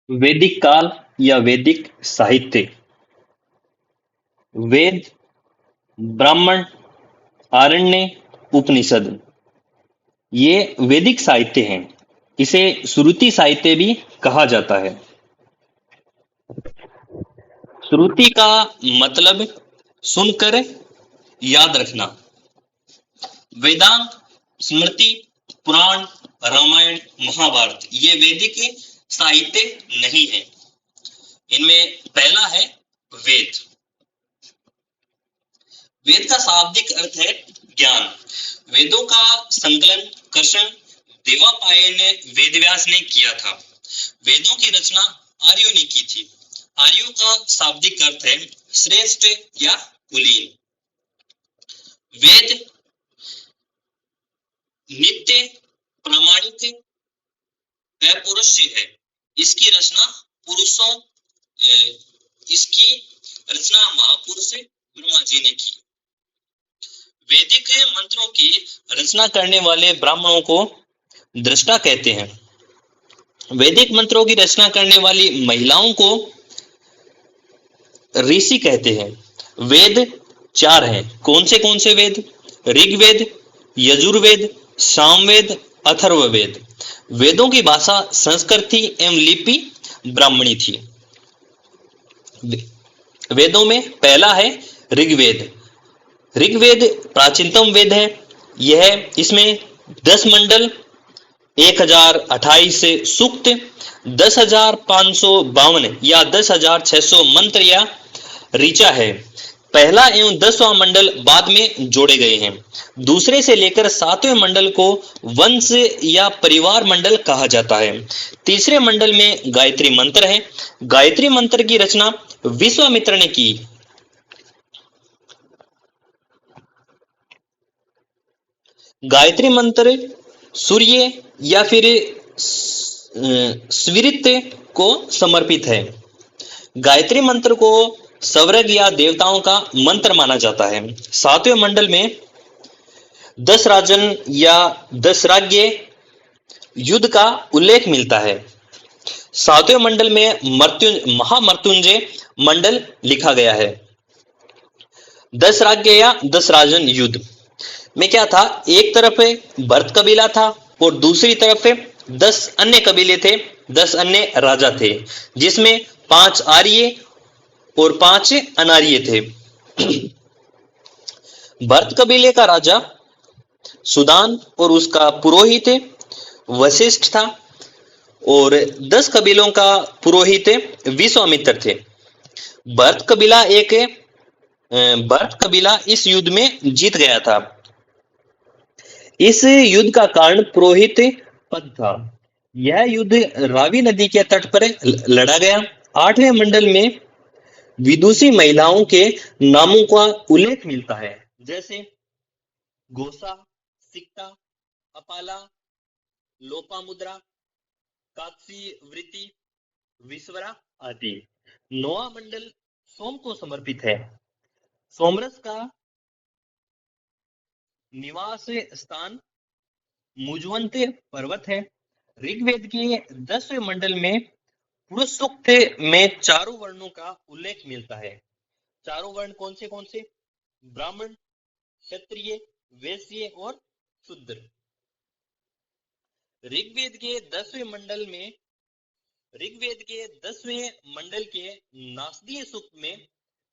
वैदिक काल या वैदिक साहित्य। वेद, ब्राह्मण, आरण्य, उपनिषद, ये वैदिक साहित्य हैं। इसे श्रुति साहित्य भी कहा जाता है। श्रुति का मतलब सुनकर याद रखना। वेदांत, स्मृति, पुराण, रामायण, महाभारत ये वैदिक साहित्य नहीं है। इनमें पहला है वेद। वेद का शाब्दिक अर्थ है ज्ञान। वेदों का संकलन कृष्ण देवपायन वेदव्यास ने किया था। वेदों की रचना आर्यों ने की थी। आर्यों का शाब्दिक अर्थ है श्रेष्ठ या कुलीन। वेद नित्य, प्रामाणिक, अपौरुषीय है। इसकी रचना पुरुषों इसकी रचना महापुरुष ब्रह्मा जी ने की। वैदिक मंत्रों की रचना करने वाले ब्राह्मणों को दृष्टा कहते हैं। वैदिक मंत्रों की रचना करने वाली महिलाओं को ऋषि कहते हैं। वेद चार हैं। कौन से वेद? ऋग्वेद, यजुर्वेद, सामवेद, अथर्ववेद। वेदों की भाषा संस्कृत थी एवं लिपि ब्राह्मणी थी। वेदों में पहला है ऋग्वेद। ऋग्वेद प्राचीनतम वेद है। इसमें 10 मंडल, 1028 सूक्त, 10,552 या 10,600 मंत्र या ऋचा है। पहला एवं 10वां मंडल बाद में जोड़े गए हैं। दूसरे से लेकर 7वें मंडल को वंश या परिवार मंडल कहा जाता है। तीसरे मंडल में गायत्री मंत्र है। गायत्री मंत्र की रचना विश्वामित्र ने की। गायत्री मंत्र सूर्य या फिर स्विरित को समर्पित है। गायत्री मंत्र को स्वर्ग या देवताओं का मंत्र माना जाता है। 7वें मंडल में 10 राजन या 10 राज्य युद्ध का उल्लेख मिलता है। 7वें मंडल में महामृत्युंजय मंडल लिखा गया है। 10 राज्य या 10 राजन युद्ध में क्या था? एक तरफ भरत कबीला था और दूसरी तरफ 10 अन्य कबीले थे, 10 अन्य राजा थे, जिसमें 5 आर्य और 5 अनार्य थे। भरत कबीले का राजा सुदान और उसका पुरोहित वशिष्ठ था और 10 कबीलों का पुरोहित विश्वामित्र थे। भरत कबीला इस युद्ध में जीत गया था। इस युद्ध का कारण पुरोहित पद था। यह युद्ध रावी नदी के तट पर लड़ा गया। 8वें मंडल में विदुषी महिलाओं के नामों का उल्लेख मिलता है, जैसे गोसा, सिक्ता, अपाला, लोपामुद्रा, कात्सी, विश्वरा आदि। 9वां मंडल सोम को समर्पित है। सोमरस का निवास स्थान मुजवंत पर्वत है। ऋग्वेद के 10वें मंडल में पुरुष सूक्त में चारों वर्णों का उल्लेख मिलता है। चारों वर्ण कौन से? ब्राह्मण, क्षत्रिय, वैश्य और शूद्र। ऋग्वेद के 10वें मंडल के नासदीय सूक्त में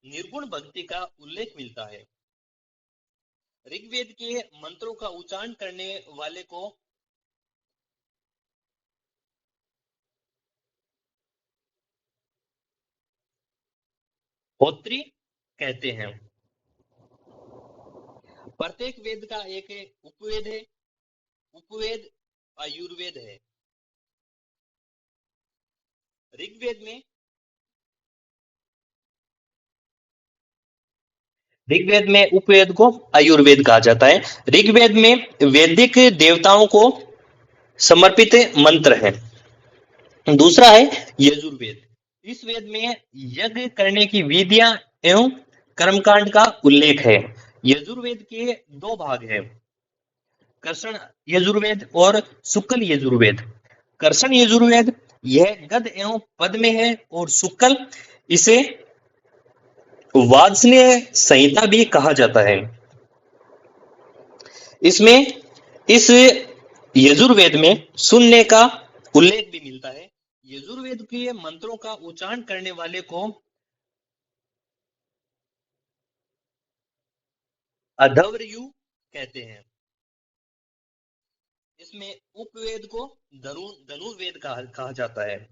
निर्गुण भक्ति का उल्लेख मिलता है। ऋग्वेद के मंत्रों का उच्चारण करने वाले को होत्री कहते हैं। प्रत्येक वेद का एक उपवेद है। उपवेद आयुर्वेद है। ऋग्वेद में उपवेद को आयुर्वेद कहा जाता है। ऋग्वेद में वैदिक देवताओं को समर्पित मंत्र है। दूसरा है यजुर्वेद। इस वेद में यज्ञ करने की विधियां एवं कर्मकांड का उल्लेख है। यजुर्वेद के 2 भाग हैं, कृष्ण यजुर्वेद और शुक्ल यजुर्वेद। कृष्ण यजुर्वेद यह गद एवं पद में है और शुक्ल इसे वाजस्नेय संहिता भी कहा जाता है। इसमें इस यजुर्वेद में शून्य का उल्लेख भी मिलता है। यजुर्वेद के मंत्रों का उच्चारण करने वाले को अधर्वयु कहते हैं। इसमें उपवेद को धनुर्वेद कहा जाता है।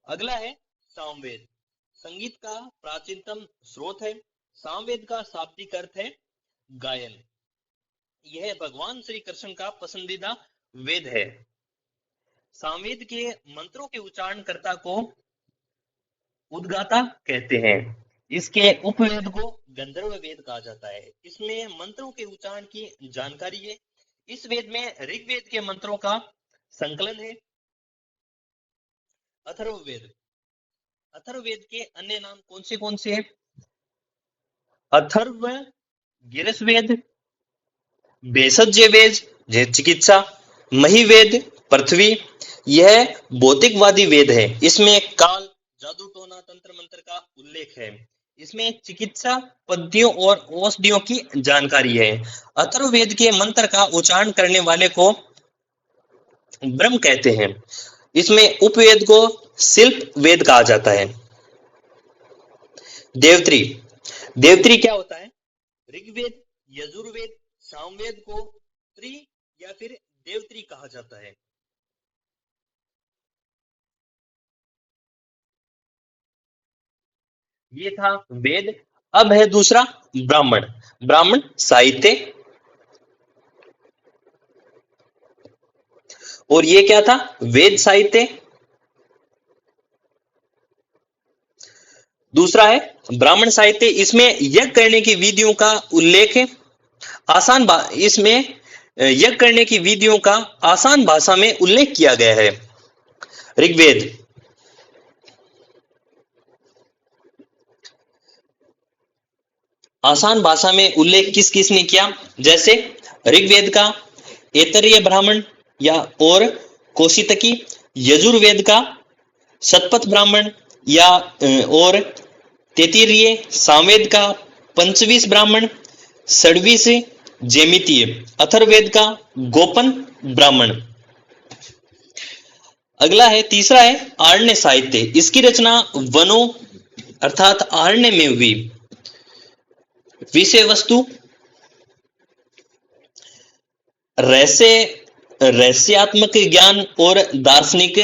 अगला है सामवेद। संगीत का प्राचीनतम स्रोत है। सामवेद का शाब्दिक अर्थ है गायन। यह भगवान श्री कृष्ण का पसंदीदा वेद है। सामवेद के मंत्रों के उच्चारणकर्ता को उद्गाता कहते हैं। इसके उपवेद को गंधर्व वेद कहा जाता है। इसमें मंत्रों के उच्चारण की जानकारी है। इस वेद में ऋग्वेद के मंत्रों का संकलन है। अथर्ववेद। अथर्ववेद के अन्य नाम कौन से हैं? अथर्व, गिरसवेद, भेषज वेद चिकित्सा, महिवेद पृथ्वी। यह भौतिकवादी वेद है। इसमें काल, जादू टोना, तंत्र मंत्र का उल्लेख है। इसमें चिकित्सा पद्धतियों और औषधियों की जानकारी है। अथर्ववेद के मंत्र का उच्चारण करने वाले को ब्रह्म कहते हैं। इसमें उपवेद को शिल्प वेद कहा जाता है। देवत्री। देवत्री क्या होता है? ऋग्वेद, यजुर्वेद, सामवेद को त्रि या फिर देवत्री कहा जाता है। ये था वेद। अब है दूसरा ब्राह्मण। ब्राह्मण साहित्य। और ये क्या था? वेद साहित्य। दूसरा है ब्राह्मण साहित्य। इसमें यज्ञ करने की विधियों का उल्लेख है। इसमें यज्ञ करने की विधियों का आसान भाषा में उल्लेख किया गया है। ऋग्वेद। आसान भाषा में उल्लेख किस किसने किया? जैसे ऋग्वेद का ऐतरेय ब्राह्मण या और कौशितकी, यजुर्वेद का शतपथ ब्राह्मण या और तैत्तिरीय, सामवेद का पंचवीस ब्राह्मण, षड्वीस जैमितीय, अथर्ववेद का गोपन ब्राह्मण। अगला है तीसरा है आरण्य साहित्य। इसकी रचना वनों अर्थात आरण्य में हुई। विषय वस्तु रहस्यात्मक ज्ञान और दार्शनिक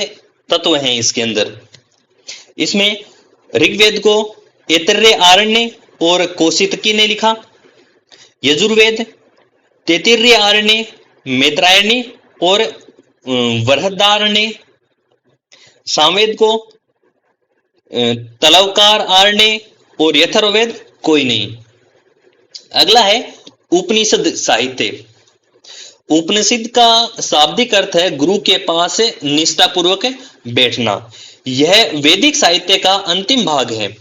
तत्व हैं इसके अंदर। इसमें ऋग्वेद को ऐतरेय आरण्य और कौशितकी ने लिखा। यजुर्वेद तैत्तिरीय आरण्य, मैत्रायणी और बृहदारण्य। सामवेद को तलवकार आरण्य और अथर्ववेद कोई नहीं। अगला है उपनिषद साहित्य। उपनिषद का शाब्दिक अर्थ है गुरु के पास निष्ठापूर्वक बैठना। यह वैदिक साहित्य का अंतिम भाग है।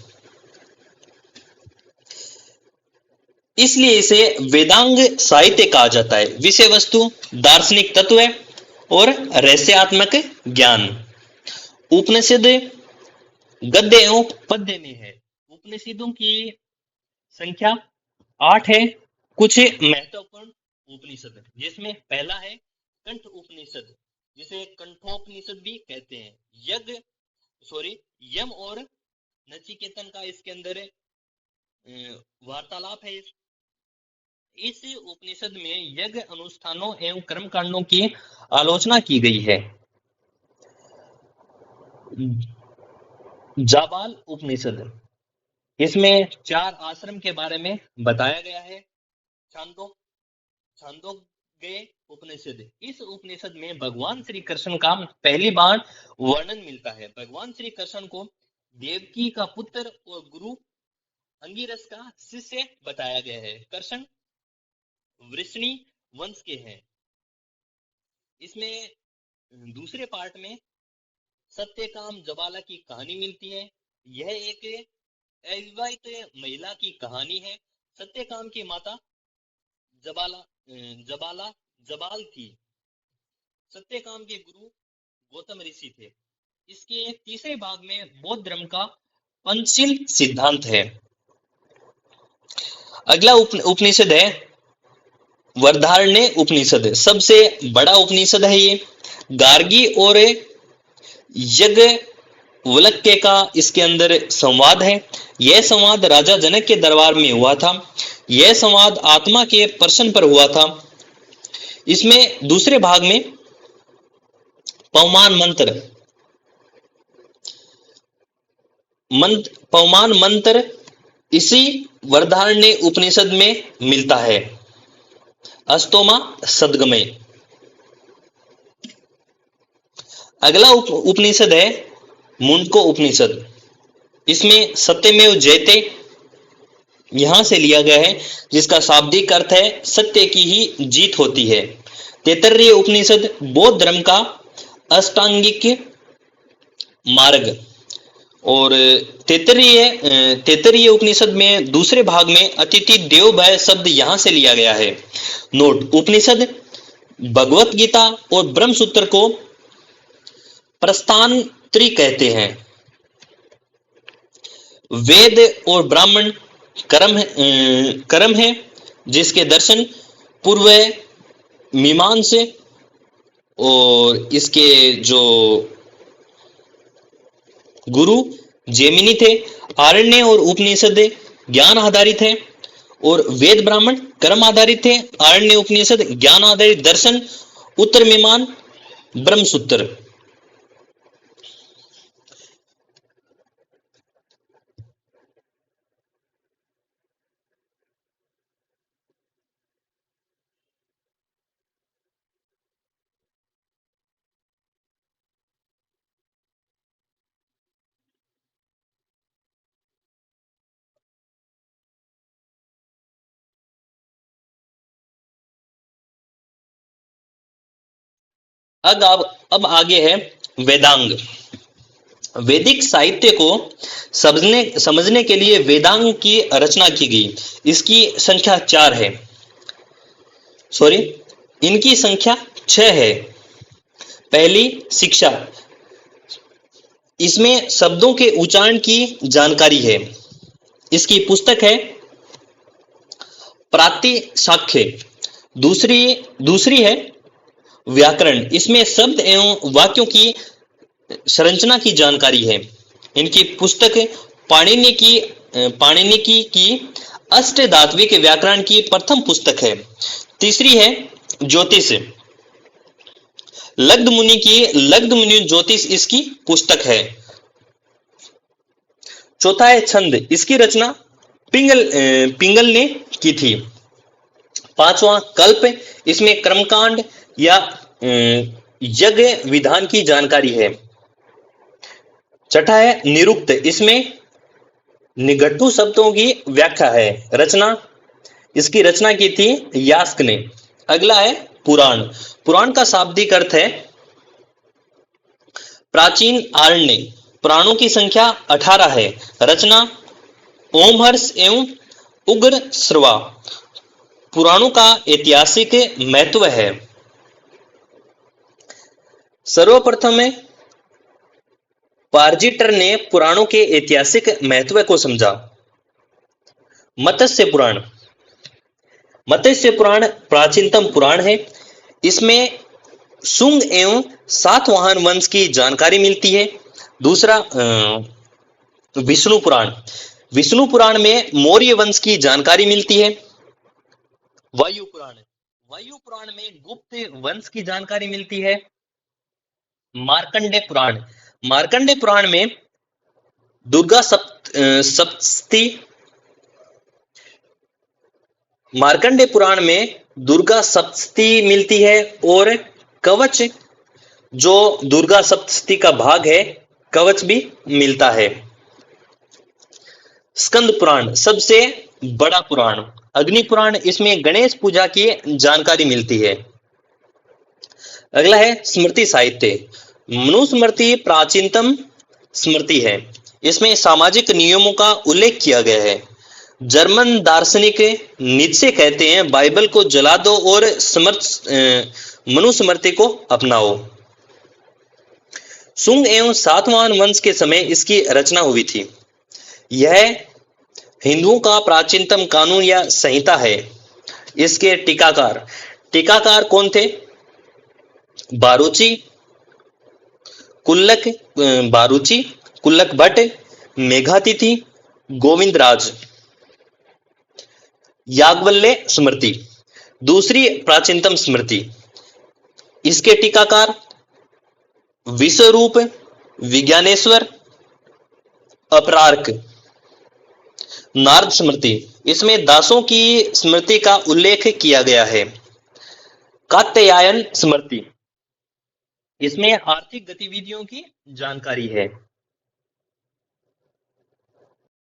इसलिए इसे वेदांग साहित्य कहा जाता है। विषय वस्तु, दार्शनिक तत्व और रहस्यात्मक ज्ञान। उपनिषद गद्य एवं पद्य में है। उपनिषदों की संख्या 8 है। कुछ महत्वपूर्ण उपनिषद जिसमें पहला है कंठ उपनिषद, जिसे कंठोपनिषद भी कहते हैं। यम और नचिकेतन का इसके अंदर वार्तालाप है। इस उपनिषद में यज्ञ अनुष्ठानों एवं कर्म कांडों की आलोचना की गई है। जाबाल उपनिषद, इसमें 4 आश्रम के बारे में बताया गया है। छांदोग्य उपनिषद, इस उपनिषद में भगवान श्री कृष्ण का पहली बार वर्णन मिलता है। भगवान श्री कृष्ण को देवकी का पुत्र और गुरु अंगिरस का शिष्य बताया गया है। कृष्ण वृष्णि वंश के हैं। इसमें दूसरे पार्ट में सत्यकाम जबाला की कहानी मिलती है। यह एक अविवाहित महिला की कहानी है। सत्यकाम की माता जबाल थी। सत्यकाम के गुरु गौतम ऋषि थे। इसके तीसरे भाग में बौद्ध धर्म का पंचशील सिद्धांत है। अगला उपनिषद है वरदारण्य उपनिषद। सबसे बड़ा उपनिषद है ये। गार्गी और याज्ञवल्क्य का इसके अंदर संवाद है। यह संवाद राजा जनक के दरबार में हुआ था। यह संवाद आत्मा के प्रश्न पर हुआ था। इसमें दूसरे भाग में पवमान मंत्र इसी वरदारण्य उपनिषद में मिलता है। अस्तोमा सद्गमय। अगला उपनिषद है मुंडको उपनिषद। इसमें सत्यमेव जयते यहां से लिया गया है, जिसका शाब्दिक अर्थ है सत्य की ही जीत होती है। तैत्तिरीय उपनिषद बौद्ध धर्म का अष्टांगिक मार्ग। और तैत्तिरीय उपनिषद में दूसरे भाग में अतिथि देव भय शब्द यहां से लिया गया है। नोट: उपनिषद भगवत गीता और ब्रह्म सूत्र को प्रस्थानत्री कहते हैं। वेद और ब्राह्मण कर्म है, जिसके दर्शन पूर्व मीमांस और इसके जो गुरु जैमिनी थे। आरण्य और उपनिषद ज्ञान आधारित है और वेद ब्राह्मण कर्म आधारित है। आरण्य उपनिषद ज्ञान आधारित दर्शन, उत्तर मीमांस ब्रह्म सूत्र। अब आगे है वेदांग। वैदिक साहित्य को समझने के लिए वेदांग की रचना की गई। इसकी संख्या 4 है। इनकी संख्या 6 है। पहली, शिक्षा। इसमें शब्दों के उच्चारण की जानकारी है। इसकी पुस्तक है प्रातिशाख्य। दूसरी है व्याकरण। इसमें शब्द एवं वाक्यों की संरचना की जानकारी है। इनकी पुस्तक पाणिनि की अष्टधात्विक व्याकरण की प्रथम पुस्तक है। तीसरी है ज्योतिष। लग्ध मुनि ज्योतिष इसकी पुस्तक है। चौथा है छंद। इसकी रचना पिंगल ने की थी। पांचवा कल्प। इसमें कर्मकांड या यज्ञ विधान की जानकारी है। छठा है निरुक्त। इसमें निघंटु शब्दों की व्याख्या है। इसकी रचना की थी यास्क ने। अगला है पुराण। पुराण का शाब्दिक अर्थ है प्राचीन आरण्य। पुराणों की संख्या 18 है। रचना ओमहर्ष एवं उग्र श्रवा। पुराणों का ऐतिहासिक महत्व है। सर्वप्रथम पार्जिटर ने पुराणों के ऐतिहासिक महत्व को समझा। मत्स्य पुराण प्राचीनतम पुराण है। इसमें शुंग एवं सातवाहन वंश की जानकारी मिलती है। दूसरा विष्णु पुराण में मौर्य वंश की जानकारी मिलती है। वायु पुराण में गुप्त वंश की जानकारी मिलती है। मार्कंडेय पुराण में दुर्गा सप्तशती। मार्कंडेय पुराण में दुर्गा सप्तशती मिलती है और कवच, जो दुर्गा सप्तशती का भाग है, कवच भी मिलता है। स्कंद पुराण सबसे बड़ा पुराण। अग्नि पुराण, इसमें गणेश पूजा की जानकारी मिलती है। अगला है स्मृति साहित्य। मनुस्मृति प्राचीनतम स्मृति है। इसमें सामाजिक नियमों का उल्लेख किया गया है। जर्मन दार्शनिक नीत्शे कहते हैं, बाइबल को जला दो और मनुस्मृति को अपनाओ। शुंग एवं सातवाहन वंश के समय इसकी रचना हुई थी। यह हिंदुओं का प्राचीनतम कानून या संहिता है। इसके टीकाकार कौन थे? बारूची, कुल्लक बारूची, कुल्लक भट्ट, मेघातिथि, गोविंदराज। याज्ञवल्क्य स्मृति दूसरी प्राचीनतम स्मृति। इसके टीकाकार विश्वरूप, विज्ञानेश्वर, अपरार्क। नारद स्मृति इसमें दासों की स्मृति का उल्लेख किया गया है। कात्यायन स्मृति इसमें आर्थिक गतिविधियों की जानकारी है।